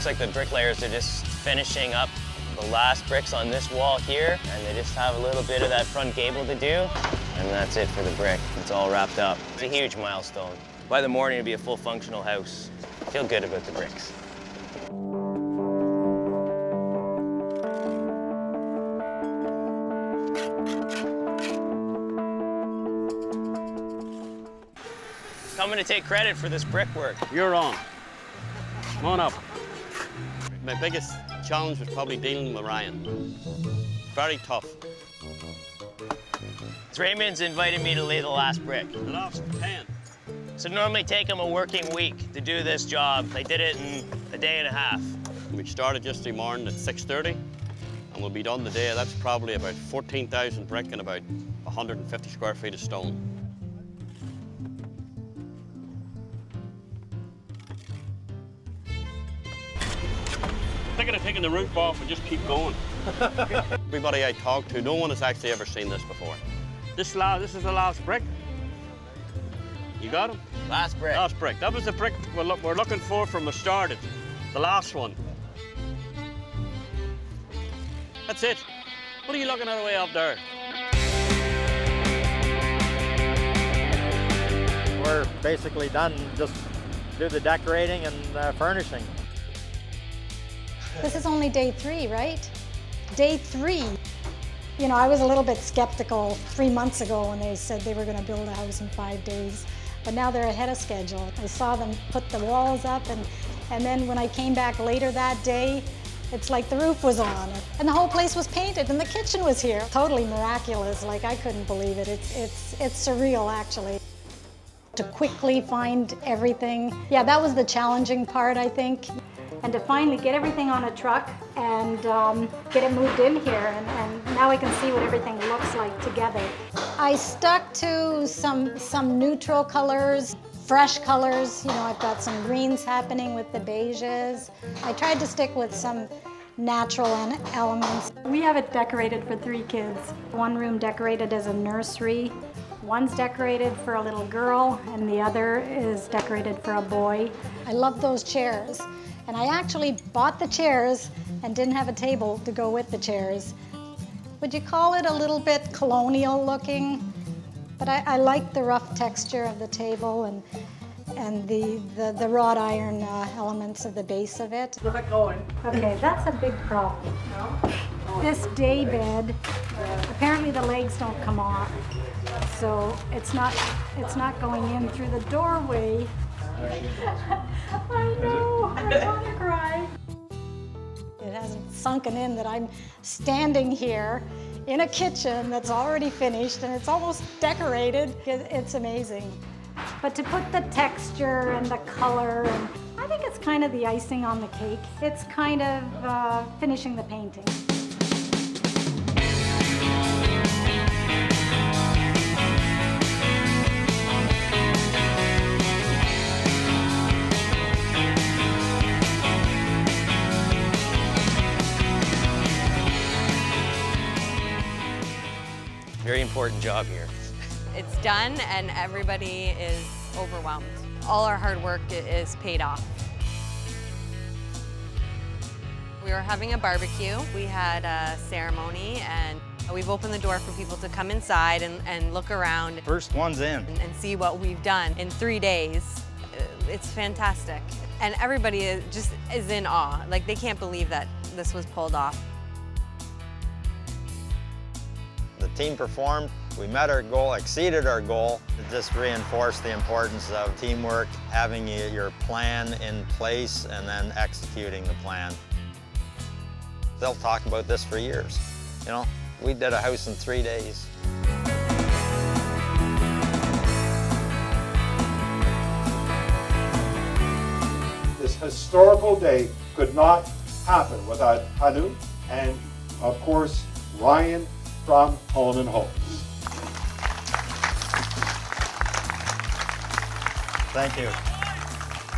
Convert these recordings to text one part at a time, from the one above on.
Looks like the bricklayers are just finishing up the last bricks on this wall here, and they just have a little bit of that front gable to do, and that's it for the brick. It's all wrapped up. It's a huge milestone. By the morning, it'll be a full functional house. I feel good about the bricks. Coming to take credit for this brickwork. You're on. Come on up. My biggest challenge was probably dealing with Ryan. Very tough. Raymond's invited me to lay the last brick. The last 10. So normally take them a working week to do this job. They did it in a day and a half. We started yesterday morning at 6:30, and we'll be done today. That's probably about 14,000 brick and about 150 square feet of stone. Thinking of taking the roof off and just keep going. Everybody I talked to, no one has actually ever seen this before. This is the last brick. You got him? Last brick. Last brick. That was the brick we're looking for from the start. It's the last one. That's it. What are you looking at way up there? We're basically done. Just do the decorating and furnishing. This is only day 3, right? Day 3. You know, I was a little bit skeptical 3 months ago when they said they were going to build a house in 5 days, but now they're ahead of schedule. I saw them put the walls up, and then when I came back later that day, it's like the roof was on, and the whole place was painted, and the kitchen was here. Totally miraculous. Like, I couldn't believe it. It's surreal, actually. To quickly find everything, yeah, that was the challenging part, I think. And to finally get everything on a truck and get it moved in here, and now we can see what everything looks like together. I stuck to some neutral colors, fresh colors. You know, I've got some greens happening with the beiges. I tried to stick with some natural elements. We have it decorated for 3 kids. One room decorated as a nursery. One's decorated for a little girl, and the other is decorated for a boy. I love those chairs. And I actually bought the chairs and didn't have a table to go with the chairs. Would you call it a little bit colonial looking? But I like the rough texture of the table and the wrought iron elements of the base of it. How's it going? Okay, that's a big problem. No? This day bed, apparently the legs don't come off. So it's not going in through the doorway. I know, I want to cry. It hasn't sunken in that I'm standing here in a kitchen that's already finished and it's almost decorated. It's amazing. But to put the texture and the color, and I think it's kind of the icing on the cake. It's kind of finishing the painting. Very important job here. It's done and everybody is overwhelmed. All our hard work is paid off. We were having a barbecue. We had a ceremony and we've opened the door for people to come inside and look around. First one's in. And see what we've done in 3 days. It's fantastic. And everybody is in awe. Like, they can't believe that this was pulled off. The team performed. We met our goal, exceeded our goal. It just reinforced the importance of teamwork, having your plan in place and then executing the plan. They'll talk about this for years. You know, we did a house in 3 days. This historical day could not happen without Hanu and, of course, Ryan from Halminen Homes. Thank you.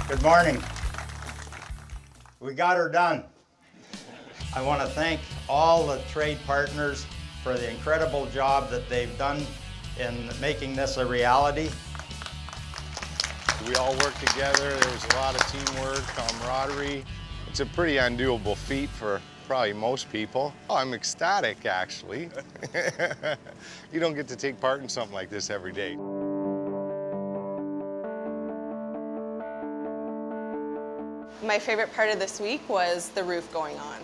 Good morning. We got her done. I want to thank all the trade partners for the incredible job that they've done in making this a reality. We all worked together. There was a lot of teamwork, camaraderie. It's a pretty undoable feat for probably most people. Oh, I'm ecstatic, actually. You don't get to take part in something like this every day. My favorite part of this week was the roof going on.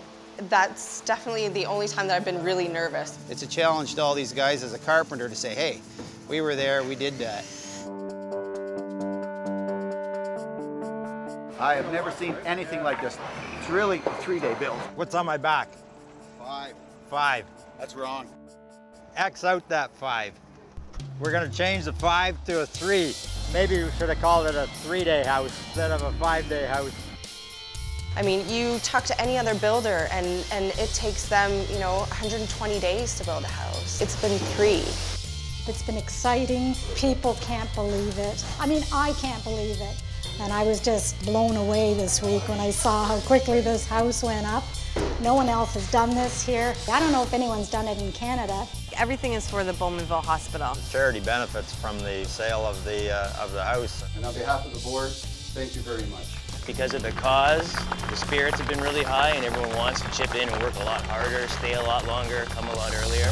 That's definitely the only time that I've been really nervous. It's a challenge to all these guys as a carpenter to say, hey, we were there, we did that. I have never seen anything like this. It's really a 3-day build. What's on my back? 5. 5. That's wrong. X out that 5. We're gonna change the 5 to a 3. Maybe we should have called it a 3-day house instead of a 5-day house. I mean, you talk to any other builder and it takes them, 120 days to build a house. It's been 3. It's been exciting. People can't believe it. I mean, I can't believe it. And I was just blown away this week when I saw how quickly this house went up. No one else has done this here. I don't know if anyone's done it in Canada. Everything is for the Bowmanville Hospital. Charity benefits from the sale of the house. And on behalf of the board, thank you very much. Because of the cause, the spirits have been really high and everyone wants to chip in and work a lot harder, stay a lot longer, come a lot earlier.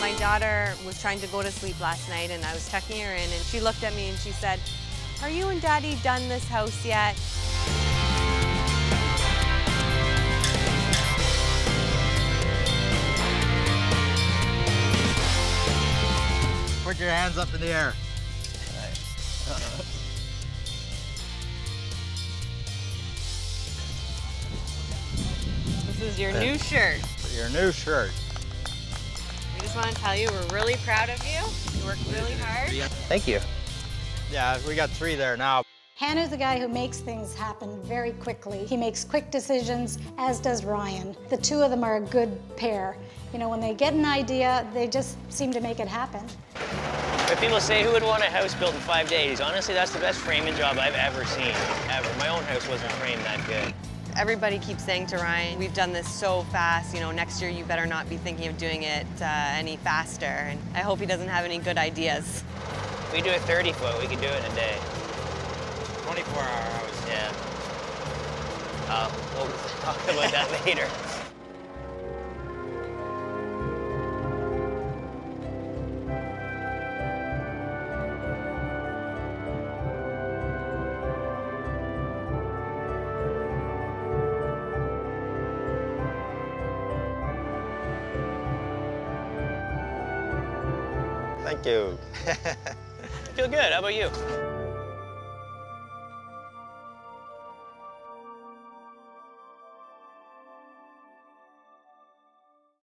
My daughter was trying to go to sleep last night and I was tucking her in and she looked at me and she said, "Are you and Daddy done this house yet?" Put your hands up in the air. This is your new shirt. Your new shirt. We just want to tell you we're really proud of you. You worked really hard. Thank you. Yeah, we got 3 there now. Hannah's a guy who makes things happen very quickly. He makes quick decisions, as does Ryan. The two of them are a good pair. When they get an idea, they just seem to make it happen. But people say, who would want a house built in 5 days? Honestly, that's the best framing job I've ever seen, ever. My own house wasn't framed that good. Everybody keeps saying to Ryan, we've done this so fast, next year you better not be thinking of doing it any faster. And I hope he doesn't have any good ideas. If we do a 30-foot, we could do it in a day. 24-hour house. Yeah. We'll talk about that later. Thank you. I feel good. How about you?